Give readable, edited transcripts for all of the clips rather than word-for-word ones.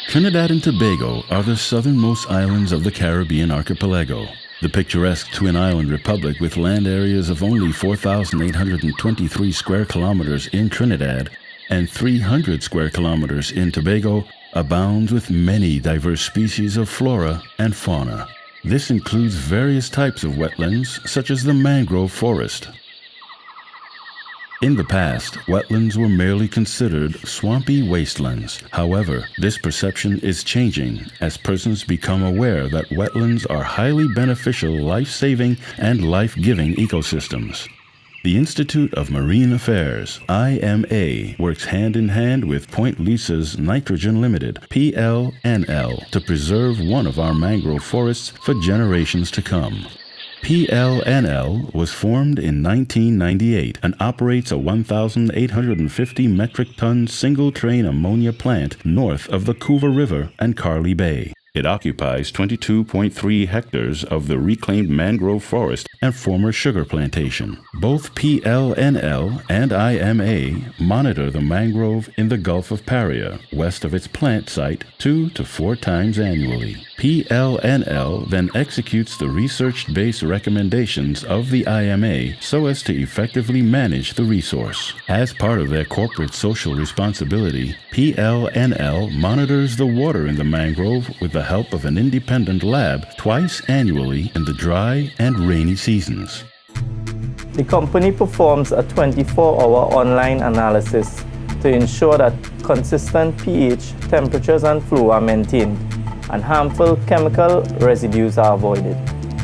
Trinidad and Tobago are the southernmost islands of the Caribbean archipelago. The picturesque Twin Island Republic, with land areas of only 4,823 square kilometers in Trinidad and 300 square kilometers in Tobago, abounds with many diverse species of flora and fauna. This includes various types of wetlands, such as the Mangrove Forest. In the past, wetlands were merely considered swampy wastelands. However, this perception is changing as persons become aware that wetlands are highly beneficial, life-saving, and life-giving ecosystems. The Institute of Marine Affairs, IMA, works hand-in-hand with Point Lisa's Nitrogen Limited, PLNL, to preserve one of our mangrove forests for generations to come. PLNL was formed in 1998 and operates a 1,850 metric ton single-train ammonia plant north of the Couva River and Carly Bay. It occupies 22.3 hectares of the reclaimed mangrove forest and former sugar plantation. Both PLNL and IMA monitor the mangrove in the Gulf of Paria, west of its plant site, 2 to 4 times annually. PLNL then executes the research-based recommendations of the IMA so as to effectively manage the resource. As part of their corporate social responsibility, PLNL monitors the water in the mangrove with the help of an independent lab twice annually in the dry and rainy seasons. The company performs a 24-hour online analysis to ensure that consistent pH, temperatures, and flow are maintained, and harmful chemical residues are avoided.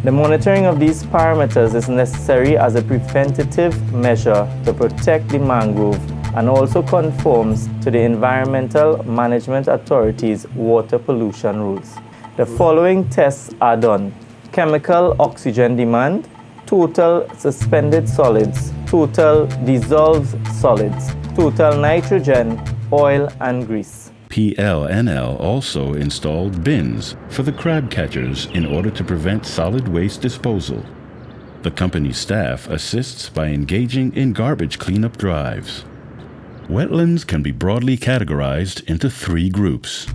The monitoring of these parameters is necessary as a preventative measure to protect the mangrove and also conforms to the Environmental Management Authority's water pollution rules. The following tests are done: chemical oxygen demand, total suspended solids, total dissolved solids, total nitrogen, oil, and grease. PLNL also installed bins for the crab catchers in order to prevent solid waste disposal. The company's staff assists by engaging in garbage cleanup drives. Wetlands can be broadly categorized into 3 groups.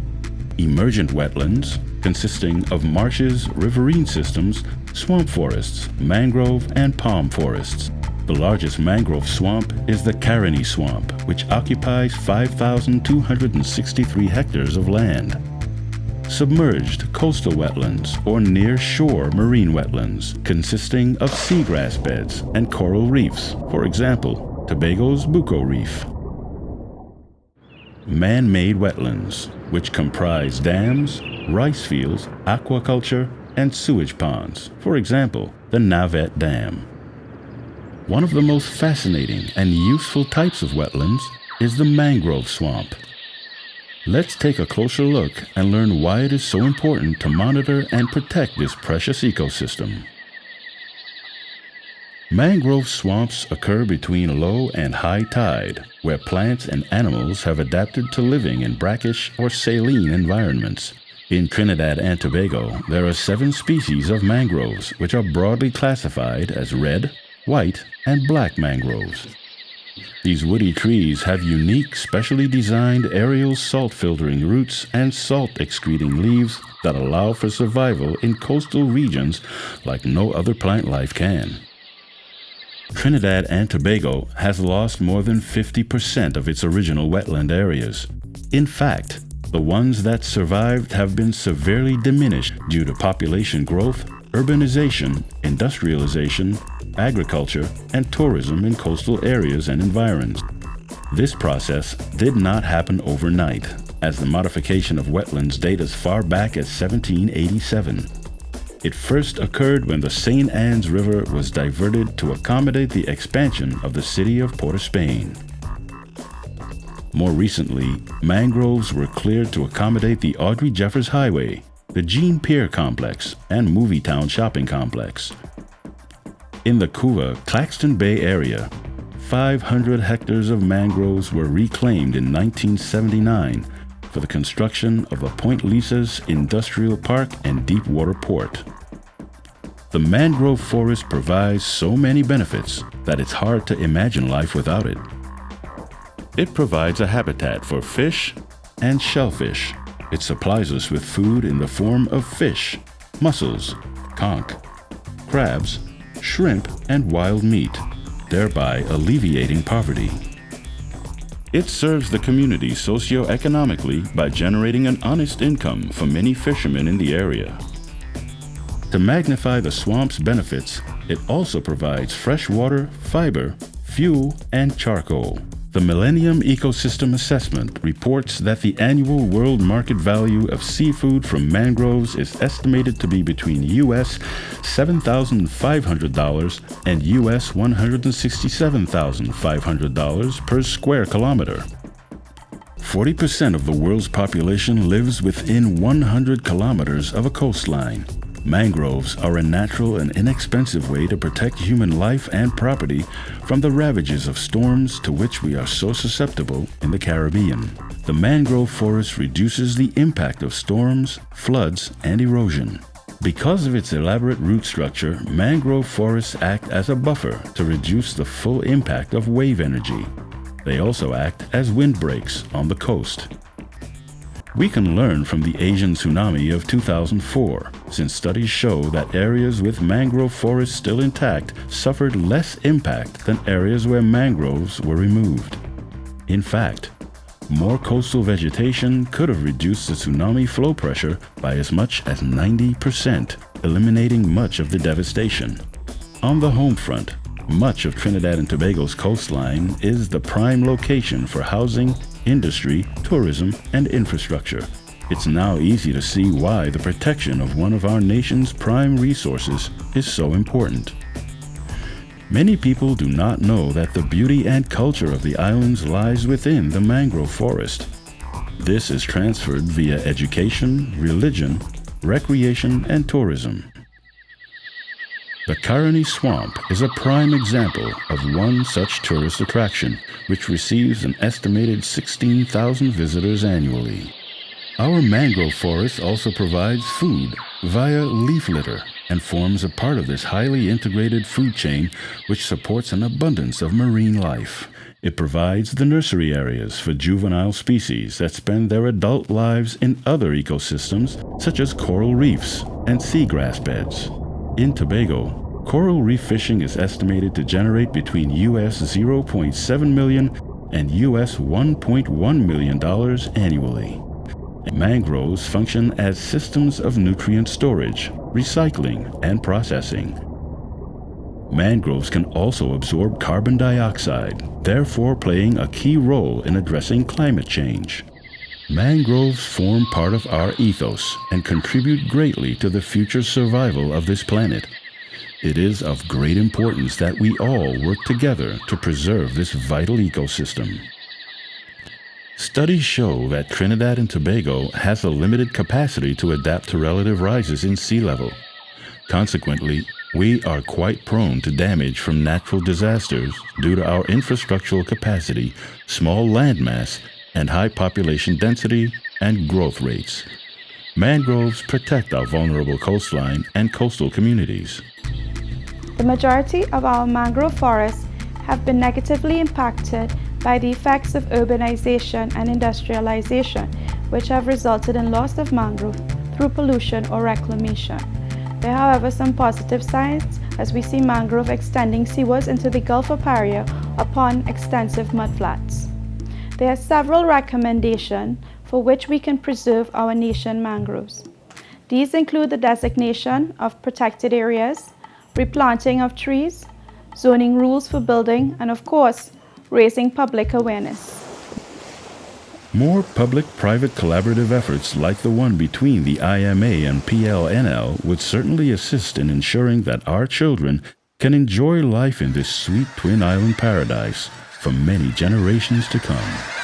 Emergent wetlands, consisting of marshes, riverine systems, swamp forests, mangrove, and palm forests. The largest mangrove swamp is the Carony Swamp, which occupies 5,263 hectares of land. Submerged coastal wetlands or near-shore marine wetlands, consisting of seagrass beds and coral reefs, for example, Tobago's Bucco Reef. Man-made wetlands, which comprise dams, rice fields, aquaculture, and sewage ponds, for example, the Navet Dam. One of the most fascinating and useful types of wetlands is the mangrove swamp. Let's take a closer look and learn why it is so important to monitor and protect this precious ecosystem. Mangrove swamps occur between low and high tide, where plants and animals have adapted to living in brackish or saline environments. In Trinidad and Tobago, there are 7 species of mangroves, which are broadly classified as red, white, and black mangroves. These woody trees have unique, specially designed aerial salt-filtering roots and salt-excreting leaves that allow for survival in coastal regions like no other plant life can. Trinidad and Tobago has lost more than 50% of its original wetland areas. In fact, the ones that survived have been severely diminished due to population growth, urbanization, industrialization, agriculture, and tourism in coastal areas and environs. This process did not happen overnight, as the modification of wetlands date as far back as 1787. It first occurred when the St. Anne's River was diverted to accommodate the expansion of the city of Port of Spain. More recently, mangroves were cleared to accommodate the Audrey Jeffers Highway, the Jean Pier Complex, and Movietown Shopping Complex. In the Couva, Claxton Bay area, 500 hectares of mangroves were reclaimed in 1979 for the construction of a Point Lisa's industrial park and deepwater port. The mangrove forest provides so many benefits that it's hard to imagine life without it. It provides a habitat for fish and shellfish, It supplies us with food in the form of fish, mussels, conch, crabs, shrimp, and wild meat, thereby alleviating poverty. It serves the community socioeconomically by generating an honest income for many fishermen in the area. To magnify the swamp's benefits, it also provides fresh water, fiber, fuel, and charcoal. The Millennium Ecosystem Assessment reports that the annual world market value of seafood from mangroves is estimated to be between US $7,500 and US $167,500 per square kilometer. 40% of the world's population lives within 100 kilometers of a coastline. Mangroves are a natural and inexpensive way to protect human life and property from the ravages of storms to which we are so susceptible in the Caribbean. The mangrove forest reduces the impact of storms, floods, and erosion. Because of its elaborate root structure, mangrove forests act as a buffer to reduce the full impact of wave energy. They also act as windbreaks on the coast. We can learn from the Asian tsunami of 2004, since studies show that areas with mangrove forests still intact suffered less impact than areas where mangroves were removed. In fact, more coastal vegetation could have reduced the tsunami flow pressure by as much as 90%, eliminating much of the devastation. On the home front, much of Trinidad and Tobago's coastline is the prime location for housing, industry, tourism, and infrastructure. It's now easy to see why the protection of one of our nation's prime resources is so important. Many people do not know that the beauty and culture of the islands lies within the mangrove forest. This is transferred via education, religion, recreation, and tourism. The Caroni Swamp is a prime example of one such tourist attraction, which receives an estimated 16,000 visitors annually. Our mangrove forest also provides food via leaf litter and forms a part of this highly integrated food chain which supports an abundance of marine life. It provides the nursery areas for juvenile species that spend their adult lives in other ecosystems such as coral reefs and seagrass beds. In Tobago, coral reef fishing is estimated to generate between US $0.7 million and US $1.1 million annually. Mangroves function as systems of nutrient storage, recycling, and processing. Mangroves can also absorb carbon dioxide, therefore playing a key role in addressing climate change. Mangroves form part of our ethos and contribute greatly to the future survival of this planet. It is of great importance that we all work together to preserve this vital ecosystem. Studies show that Trinidad and Tobago has a limited capacity to adapt to relative rises in sea level. Consequently, we are quite prone to damage from natural disasters due to our infrastructural capacity, small landmass, and high population density and growth rates. Mangroves protect our vulnerable coastline and coastal communities. The majority of our mangrove forests have been negatively impacted by the effects of urbanization and industrialization, which have resulted in loss of mangrove through pollution or reclamation. There are, however, some positive signs as we see mangrove extending seawards into the Gulf of Paria upon extensive mudflats. There are several recommendations for which we can preserve our nation mangroves. These include the designation of protected areas, replanting of trees, zoning rules for building, and of course, raising public awareness. More public-private collaborative efforts like the one between the IMA and PLNL would certainly assist in ensuring that our children can enjoy life in this sweet twin island paradise for many generations to come.